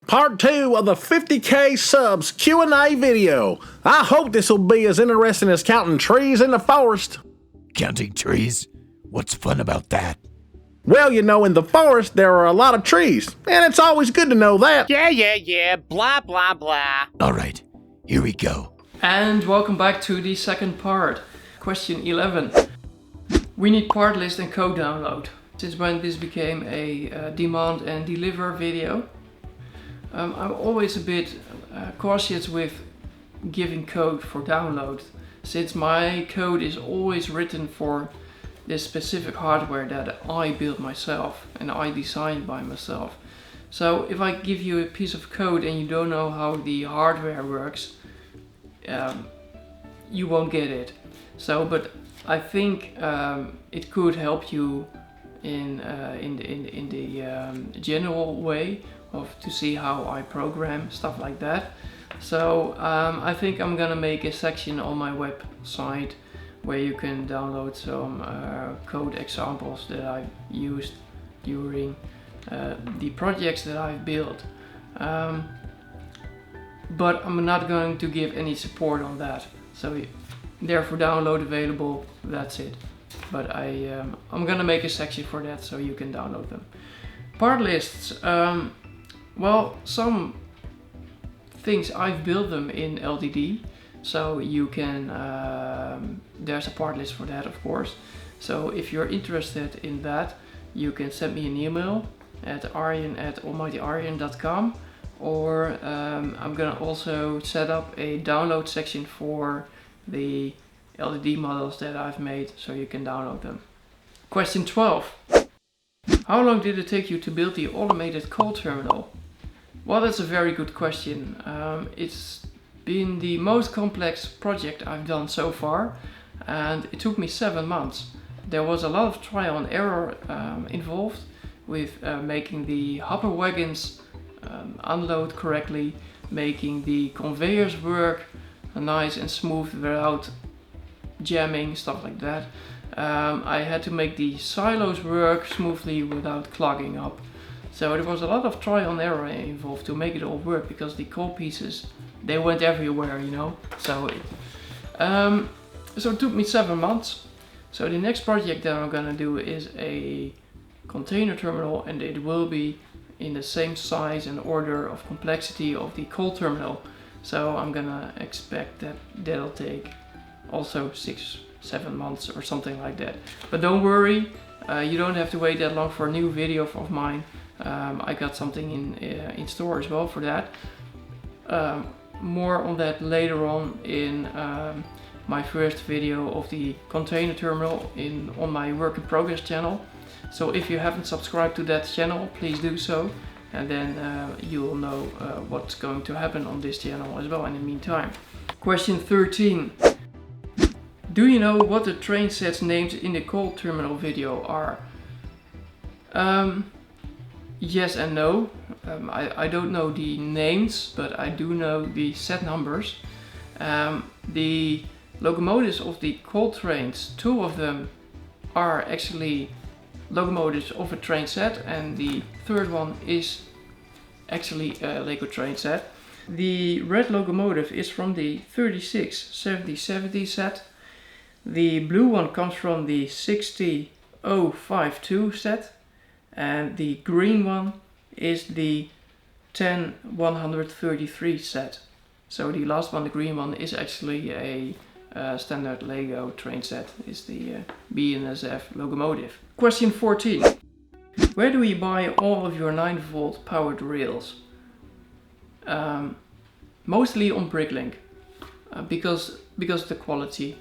Part 2 of the 50k subs Q&A video. I hope this will be as interesting as counting trees in the forest. Counting trees? What's fun about that? Well, you know, in the forest there are a lot of trees, and it's always good to know that. Yeah, blah, blah, blah. Alright, here we go. And welcome back to the second part. Question 11. We need part list and code download. Since when this became a demand and deliver video. I'm always a bit cautious with giving code for download, since my code is always written for this specific hardware that I built myself and I designed by myself. So if I give you a piece of code and you don't know how the hardware works, you won't get it. So, but I think it could help you in the general way to see how I program, stuff like that. So I think I'm gonna make a section on my website where you can download some code examples that I've used during the projects that I've built. But I'm not going to give any support on that. So therefore download available, that's it. But I'm gonna make a section for that so you can download them. Part lists. Well, some things I've built them in LDD, so you can, there's a part list for that, of course. So if you're interested in that, you can send me an email at arjen@almightyarjen.com, or I'm gonna also set up a download section for the LDD models that I've made, so you can download them. Question 12. How long did it take you to build the automated call terminal? Well, that's a very good question. It's been the most complex project I've done so far, and it took me 7 months. There was a lot of trial and error involved with making the hopper wagons unload correctly, making the conveyors work nice and smooth without jamming, stuff like that. I had to make the silos work smoothly without clogging up. So there was a lot of trial and error involved to make it all work, because the core pieces, they went everywhere, you know. So it took me 7 months. So the next project that I'm gonna do is a container terminal, and it will be in the same size and order of complexity of the call terminal. So I'm gonna expect that that'll take also 6-7 months or something like that. But don't worry, you don't have to wait that long for a new video of mine. I got something in store as well for that. More on that later on in my first video of the container terminal on my work in progress channel. So if you haven't subscribed to that channel, please do so, and then you'll know what's going to happen on this channel as well in the meantime. Question 13. Do you know what the train sets names in the call terminal video are? Yes and no. I don't know the names, but I do know the set numbers. The locomotives of the coal trains, 2 of them are actually locomotives of a train set, and the third one is actually a Lego train set. The red locomotive is from the 367070 set. The blue one comes from the 60052 set. And the green one is the 10133 set. So the last one, the green one, is actually a standard Lego train set. It's the BNSF locomotive. Question 14. Where do you buy all of your 9-volt powered rails? Mostly on Bricklink, because of the quality.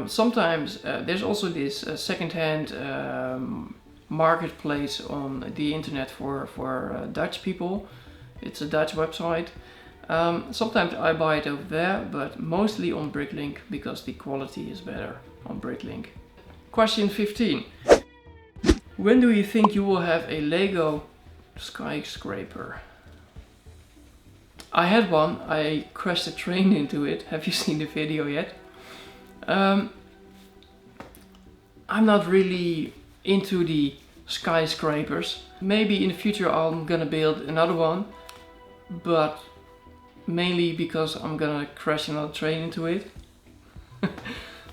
Sometimes there's also this second-hand marketplace on the internet for Dutch people. It's a Dutch website. Sometimes I buy it over there, but mostly on Bricklink, because the quality is better on Bricklink. Question 15. When do you think you will have a Lego skyscraper? I had one. I crashed a train into it. Have you seen the video yet? I'm not really into the skyscrapers. Maybe in the future I'm gonna build another one, but mainly because I'm gonna crash another train into it.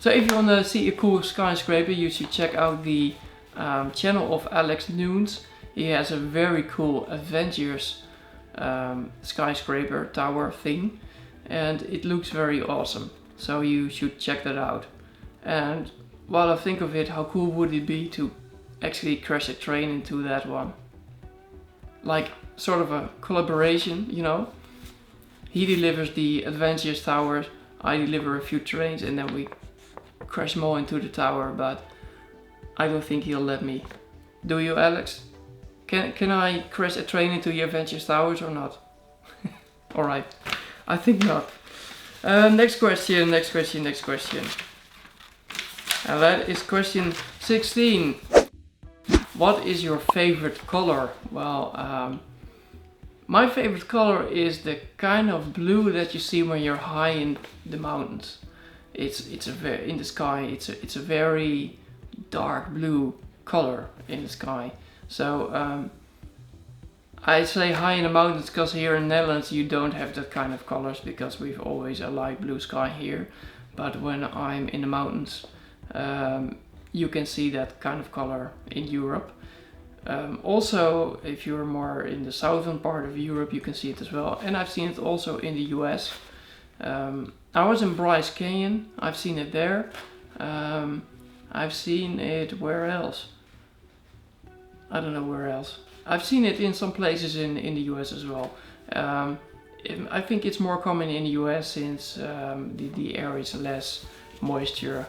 So if you wanna see a cool skyscraper, you should check out the channel of Alex Nunes. He has a very cool adventures skyscraper tower thing, and it looks very awesome. So you should check that out. And while I think of it, how cool would it be to actually crash a train into that one? Like sort of a collaboration, you know? He delivers the adventures towers, I deliver a few trains, and then we crash them all into the tower, but I don't think he'll let me. Do you, Alex? Can I crash a train into the adventures towers or not? Alright, I think not. Next question. And that is question 16. What is your favorite color? Well, my favorite color is the kind of blue that you see when you're high in the mountains. It's a very, in the sky. It's a very dark blue color in the sky. So I say high in the mountains because here in the Netherlands you don't have that kind of colors, because we've always a light blue sky here. But when I'm in the mountains, you can see that kind of color in Europe. Also, if you're more in the southern part of Europe, you can see it as well. And I've seen it also in the US. I was in Bryce Canyon, I've seen it there. I've seen it where else? I don't know where else. I've seen it in some places in the US as well. I think it's more common in the US since the air is less moisture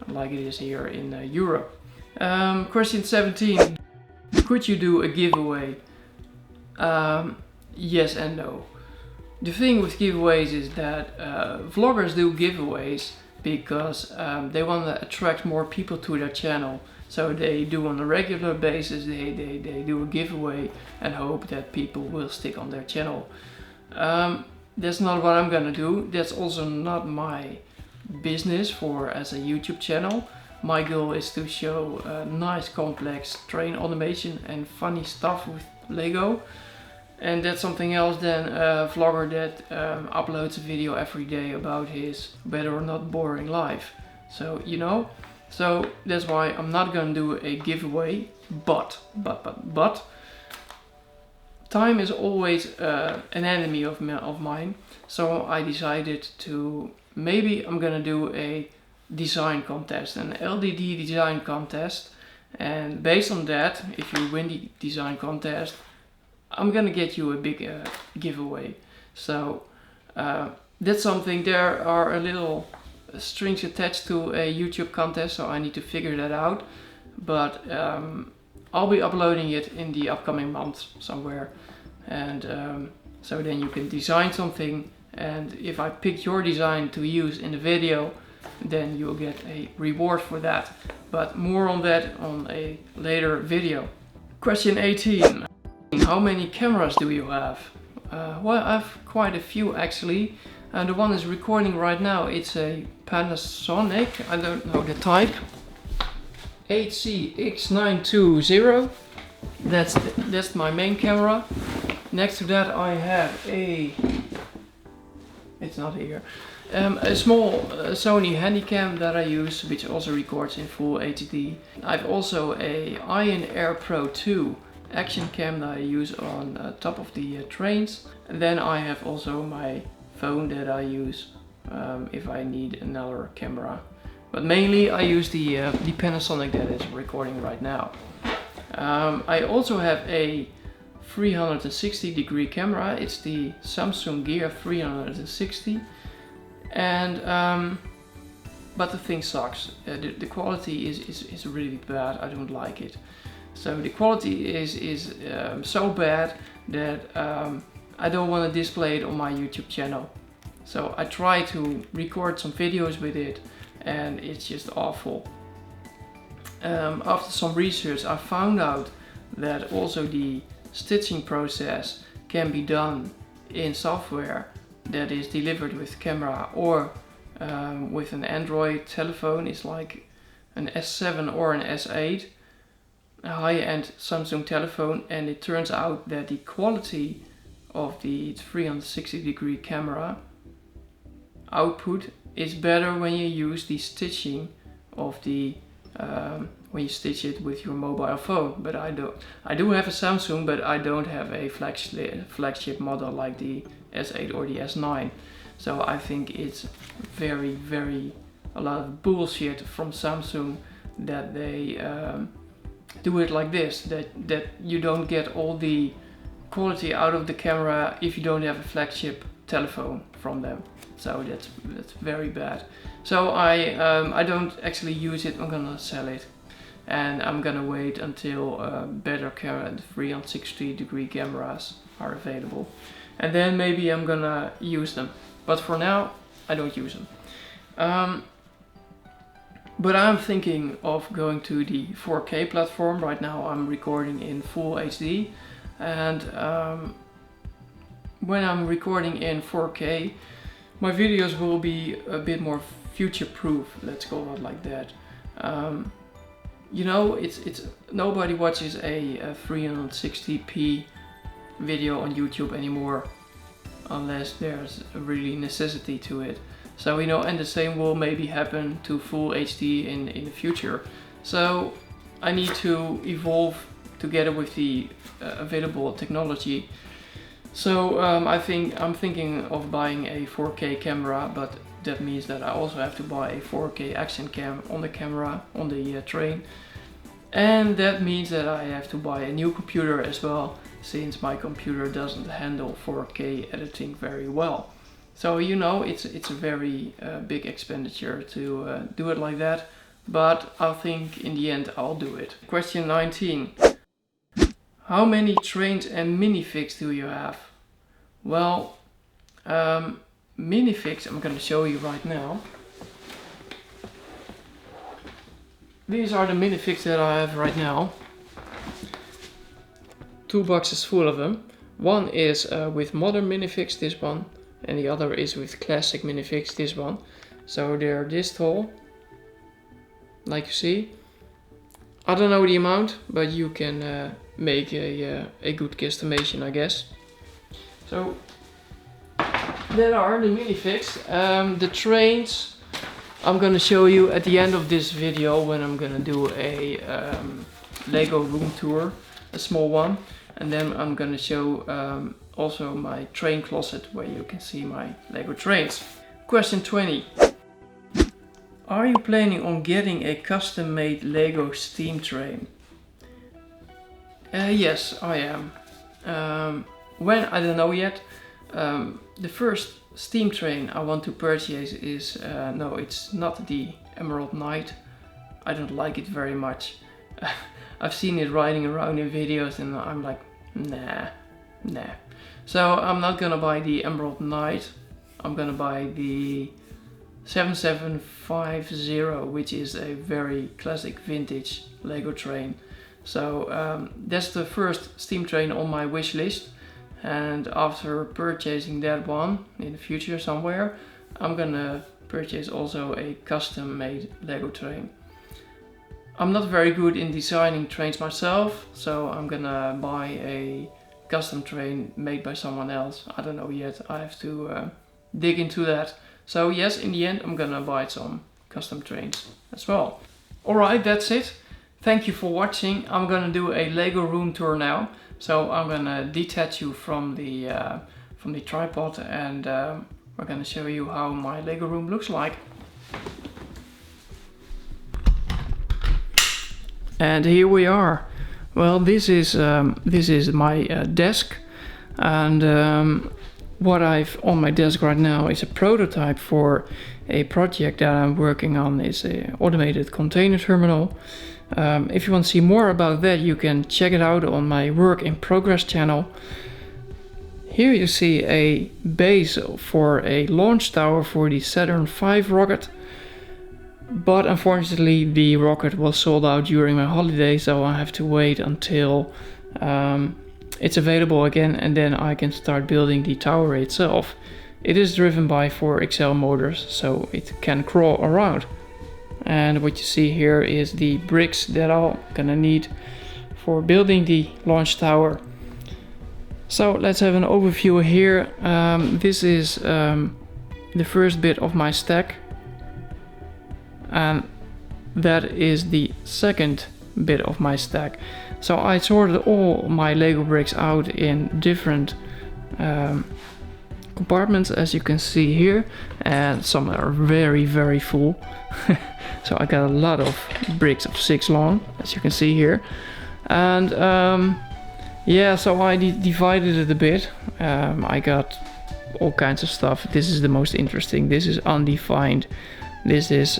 like it is here in Europe. Question 17. Could you do a giveaway? Yes and no. The thing with giveaways is that vloggers do giveaways because they want to attract more people to their channel. So they do on a regular basis, they do a giveaway and hope that people will stick on their channel. That's not what I'm gonna do. That's also not my business as a YouTube channel. My goal is to show nice complex train automation and funny stuff with Lego. And that's something else than a vlogger that uploads a video every day about his better or not boring life. So, you know, so that's why I'm not gonna do a giveaway, but time is always an enemy of mine. So I decided to, maybe I'm gonna do a design contest, an LDD design contest. And based on that, if you win the design contest, I'm gonna get you a big giveaway. So that's something, there are a little strings attached to a YouTube contest, so I need to figure that out. But I'll be uploading it in the upcoming months somewhere. And so then you can design something, and if I pick your design to use in the video, then you'll get a reward for that. But more on that on a later video. Question 18. How many cameras do you have? Well, I have quite a few actually. The one is recording right now. It's a Panasonic, I don't know the type, HCX920. That's my main camera. Next to that I have a, it's not here, a small Sony Handycam that I use, which also records in full HD. I've also a Ion Air Pro 2 action cam that I use on top of the trains. And then I have also my phone that I use if I need another camera. But mainly I use the Panasonic that is recording right now. I also have a 360 degree camera. It's the Samsung Gear 360. And but the thing sucks. The quality is really bad. I don't like it. So the quality is so bad that I don't want to display it on my YouTube channel. So I try to record some videos with it, and it's just awful. After some research, I found out that also the stitching process can be done in software that is delivered with camera or with an Android telephone. It's like an S7 or an S8. a high-end Samsung telephone, and it turns out that the quality of the 360-degree camera output is better when you use the stitching of the when you stitch it with your mobile phone. But I do have a Samsung, but I don't have a flagship model like the S8 or the S9. So I think it's very a lot of bullshit from Samsung that they do it like this, that you don't get all the quality out of the camera if you don't have a flagship telephone from them. So that's very bad. So I don't actually use it. I'm gonna sell it, and I'm gonna wait until better 360-degree cameras are available, and then maybe I'm gonna use them. But for now, I don't use them. But I'm thinking of going to the 4K platform. Right now I'm recording in full HD, and when I'm recording in 4K, my videos will be a bit more future-proof, let's call it like that. You know, it's nobody watches a 360p video on YouTube anymore unless there's a really necessity to it. So, you know, and the same will maybe happen to full HD in the future. So I need to evolve together with the available technology. So I'm thinking of buying a 4K camera, but that means that I also have to buy a 4K action cam on the camera, on the train. And that means that I have to buy a new computer as well, since my computer doesn't handle 4K editing very well. So, you know, it's a very big expenditure to do it like that, but I think in the end I'll do it. Question 19. How many trains and minifigs do you have? Well, minifigs I'm going to show you right now. These are the minifigs that I have right now. 2 boxes full of them. One is with modern minifigs, this one, and the other is with classic minifigs, this one. So they're this tall, like you see. I don't know the amount, but you can make a good guesstimation, I guess. So there are the minifigs. The trains I'm gonna show you at the end of this video, when I'm gonna do a Lego room tour, a small one, and then I'm gonna show also my train closet where you can see my Lego trains. Question 20. Are you planning on getting a custom-made Lego steam train? Yes, I am. When, I don't know yet. The first steam train I want to purchase is, no, it's not the Emerald Knight. I don't like it very much. I've seen it riding around in videos and I'm like, nah. So I'm not gonna buy the Emerald Knight. I'm gonna buy the 7750, which is a very classic vintage Lego train. So that's the first steam train on my wish list. And after purchasing that one in the future somewhere, I'm gonna purchase also a custom-made Lego train. I'm not very good in designing trains myself, so I'm gonna buy a custom train made by someone else. I don't know yet, I have to dig into that. So yes, in the end I'm gonna buy some custom trains as well. Alright, that's it. Thank you for watching. I'm gonna do a Lego room tour now. So I'm gonna detach you from the tripod, and we're gonna show you how my Lego room looks like. And here we are. Well, this is my desk, and what I've on my desk right now is a prototype for a project that I'm working on. It's an automated container terminal. If you want to see more about that, you can check it out on my work in progress channel. Here you see a base for a launch tower for the Saturn V rocket, but unfortunately the rocket was sold out during my holiday, so I have to wait until it's available again, and then I can start building the tower itself. It is driven by 4XL motors, so it can crawl around. And what you see here is the bricks that I'm gonna need for building the launch tower. So let's have an overview here. This is the first bit of my stack, and that is the second bit of my stack. So I sorted all my Lego bricks out in different compartments, as you can see here, and some are very full. So I got a lot of bricks of 6 long, as you can see here. And yeah, so I divided it a bit. I got all kinds of stuff. This is the most interesting. This is undefined. This is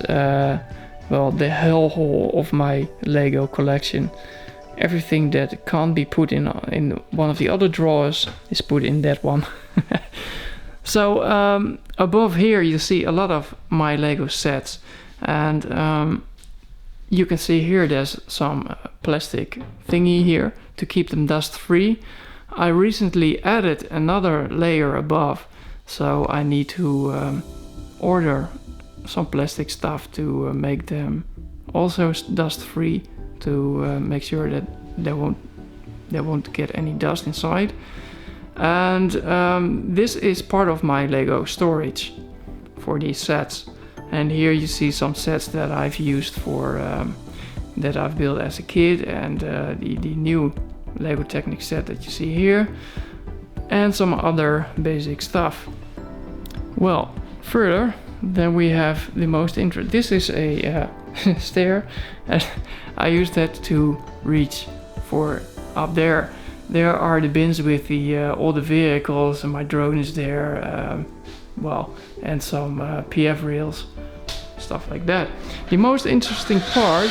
well, the hellhole of my Lego collection. Everything that can't be put in one of the other drawers is put in that one. So above here you see a lot of my Lego sets, and you can see here there's some plastic thingy here to keep them dust free. I recently added another layer above, so I need to order some plastic stuff to make them also dust free, to make sure that they won't get any dust inside. And this is part of my Lego storage for these sets. And here you see some sets that I've used for that I've built as a kid, and the new Lego Technic set that you see here, and some other basic stuff. Well, further, then we have the most interesting. This is a stair, and I use that to reach for up there. There are the bins with the all the vehicles, and my drone is there. Well, and some PF rails, stuff like that. The most interesting part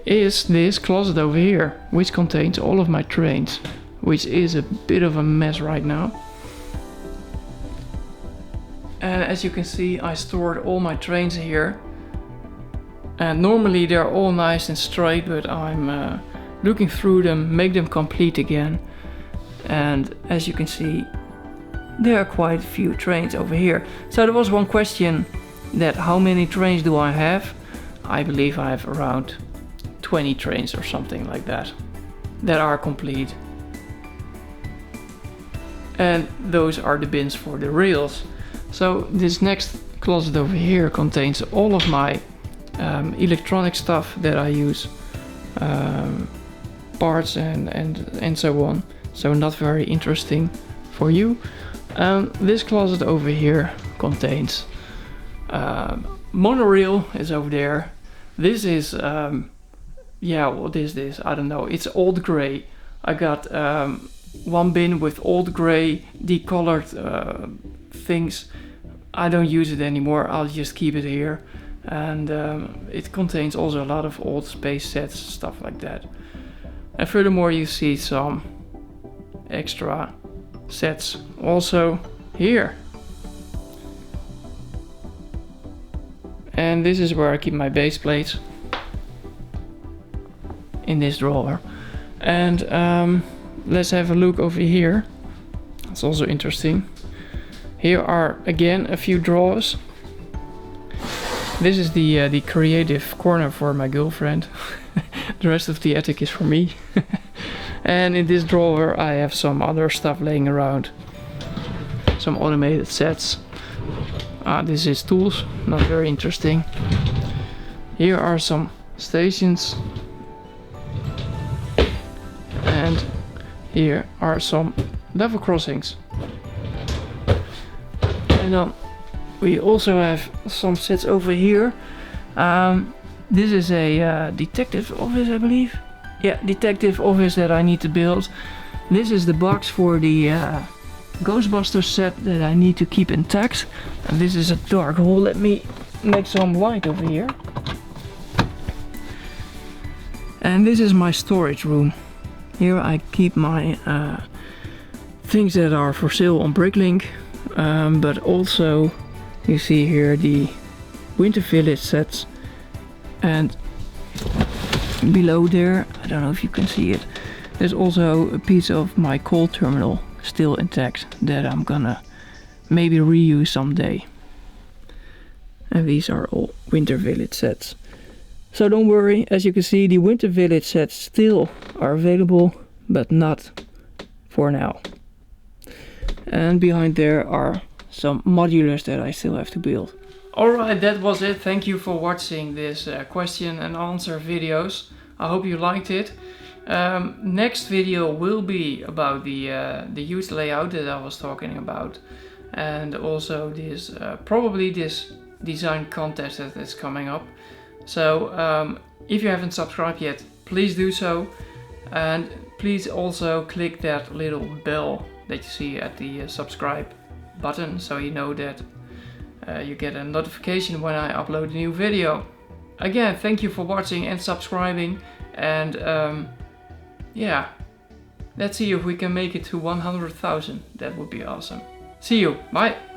is this closet over here, which contains all of my trains, which is a bit of a mess right now. And as you can see, I stored all my trains here, and normally they're all nice and straight, but I'm looking through them, make them complete again. And as you can see, there are quite a few trains over here. So there was one question, that how many trains do I have? I believe I have around 20 trains or something like that are complete. And those are the bins for the rails. So this next closet over here contains all of my electronic stuff that I use, parts and so on. So not very interesting for you. This closet over here contains monorail is over there. This is yeah, what is this? I don't know. It's old gray. I got one bin with old gray decolored things. I don't use it anymore. I'll just keep it here. And it contains also a lot of old space sets, stuff like that. And furthermore, you see some extra sets also here. And this is where I keep my base plates, in this drawer. And let's have a look over here. It's also interesting. Here are again a few drawers. This is the creative corner for my girlfriend. The rest of the attic is for me. And in this drawer I have some other stuff laying around. Some automated sets. This is tools, not very interesting. Here are some stations. And here are some level crossings. And then we also have some sets over here. This is a detective office, I believe. Yeah, detective office that I need to build. This is the box for the Ghostbusters set that I need to keep intact. And this is a dark hole. Let me make some light over here. And this is my storage room. Here I keep my things that are for sale on Bricklink, but also you see here the Winter Village sets, and below there, I don't know if you can see it, there's also a piece of my coal terminal still intact that I'm gonna maybe reuse someday. And these are all Winter Village sets. So don't worry, as you can see, the winter village sets still are available, but not for now. And behind there are some modulars that I still have to build. Alright, that was it. Thank you for watching this question and answer videos. I hope you liked it. Next video will be about the huge layout that I was talking about, and also this probably this design contest that is coming up. So if you haven't subscribed yet, please do so, and please also click that little bell that you see at the subscribe button, so you know that you get a notification when I upload a new video. Again, thank you for watching and subscribing, and yeah, let's see if we can make it to 100,000. That would be awesome. See you, bye!